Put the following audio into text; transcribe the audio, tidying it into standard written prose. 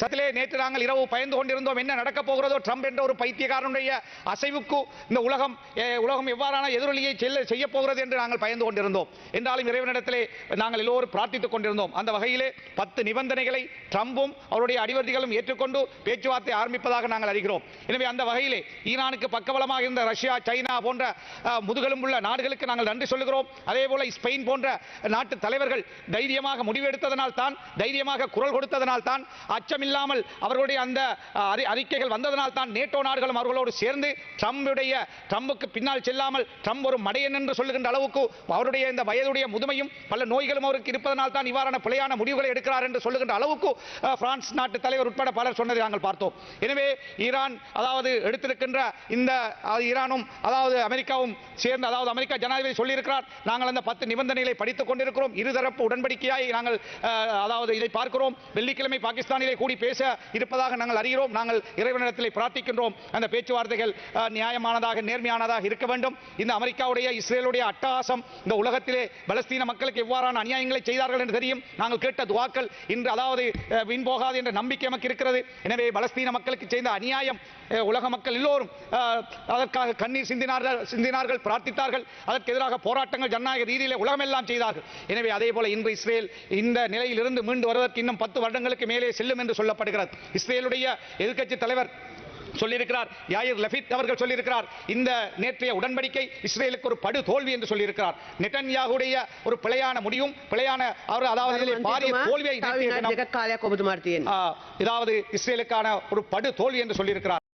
சத்திலே நேற்று நாங்கள் இரவு பயந்து கொண்டிருந்தோம் என்ன நடக்க போகிறதோ ட்ரம்ப் என்ற ஒரு பைத்தியக்காரனுடைய அசைவுக்கு இந்த உலகம் எவ்வாறான எதிரொலியை செய்ய போகிறது என்று நாங்கள் பயந்து கொண்டிருந்தோம். என்றாலும் இறைவனிடத்திலே நாங்கள் எல்லோரும் பிரார்த்தித்துக் கொண்டிருந்தோம். அந்த வகையிலே 10 நிபந்தனைகளை ட்ரம்பும் அவருடைய அடிவர்த்திகளும் ஏற்றுக்கொண்டு பேச்சுவார்த்தை ஆரம்பிப்பதாக நாங்கள் அறிகிறோம். எனவே அந்த வகையிலே ஈரானுக்கு பக்கபலமாக இருந்த ரஷ்யா, சைனா போன்ற முதுகெலும்புள்ள நாடுகளுக்கு நாங்கள் நன்றி சொல்லுகிறோம். அதேபோல ஸ்பெயின் போன்ற நாட்டு தலைவர்கள் தைரியமாக முடிவெடுத்ததனால் தான், தைரியமாக குரல் கொடுத்ததனால் தான், அச்சம் இல்லாமல் அவர்களுடைய அந்த அறிக்கைகள் வந்ததனால் தான் நேட்டோ நாடுகளும் அவர்களோடு சேர்ந்து ட்ரம்புக்கு பின்னால் செல்லாமல் ட்ரம்ப் ஒரு மடையன் என்று சொல்லுகின்ற அளவுக்கு அவருடைய இந்த வயதுடைய முதுமையும் பல நோய்களும் அவருக்கு இருப்பதனால் தான் இவ்வாறான பிழையான முடிவுகளை எடுக்கிறார் என்று சொல்லுகின்ற அளவுக்கு பிரான்ஸ் நாட்டு தலைவர் உட்பட பலர் சொன்னதை நாங்கள் பார்த்தோம். எனவே ஈரான் அதாவது எடுத்திருக்கின்ற இந்த ஈரானும் அதாவது அமெரிக்காவும் சேர்ந்து, அதாவது அமெரிக்கா ஜனாதிபதி சொல்லியிருக்கிறார், நாங்கள் அந்த 10 நிபந்தனைகளை படித்துக் கொண்டிருக்கிறோம். இருதரப்பு உடன்படிக்கையாய் நாங்கள் அதாவது இதை பார்க்கிறோம். வெள்ளிக்கிழமை பாகிஸ்தானிலே கூடி பேச இருப்பதாக நாங்கள் அறிகிறோம். நாங்கள் இறைவனிடத்தில் பிரார்த்திக்கின்றோம் அந்த பேச்சுவார்த்தைகள் நியாயமானதாக நேர்மையானதாக இருக்க வேண்டும். இந்த அமெரிக்காவுடைய இஸ்ரேலுடைய அட்டகாசம் இந்த உலகத்திலே பலஸ்தீன மக்களுக்கு எவ்வாறான அநியாயங்களை செய்தார்கள் என்று தெரியும். நாங்கள் கேட்ட துவாக்கள் இன்று அதாவது வீண் போகாது என்ற நம்பிக்கை நமக்கு இருக்கிறது. எனவே பலஸ்தீன மக்களுக்கு செய்த அநியாயம் உலக மக்கள் எல்லோரும் அதற்காக கண்ணீர் சிந்தினார்கள், பிரார்த்தித்தார்கள். அதற்கு எதிராக போராட்டங்கள் ஜனநாயக ரீதியிலே உலகமெல்லாம் செய்தார்கள். எனவே அதே போல இன்று இஸ்ரேல் இந்த நிலையில் இருந்து மீண்டு வருவதற்கு இன்னும் 10 வருடங்களுக்கு மேலே செல்லும் என்று சொல்லப்படுகிறது. இஸ்ரேலுடைய எதிர்க்கட்சி தலைவர் சொல்லியிருக்கிறார், யாயிர் லபித் அவர்கள் சொல்லியிருக்கிறார், இந்த நேற்றைய உடன்படிக்கை இஸ்ரேலுக்கு ஒரு படு தோல்வி என்று சொல்லியிருக்கிறார். நெட்டன்யாஹுடைய ஒரு பிழையான முடிவும் பிழையான அதாவது பாரிய தோல்வியை அதாவது இஸ்ரேலுக்கான ஒரு படு தோல்வி என்று சொல்லியிருக்கிறார்.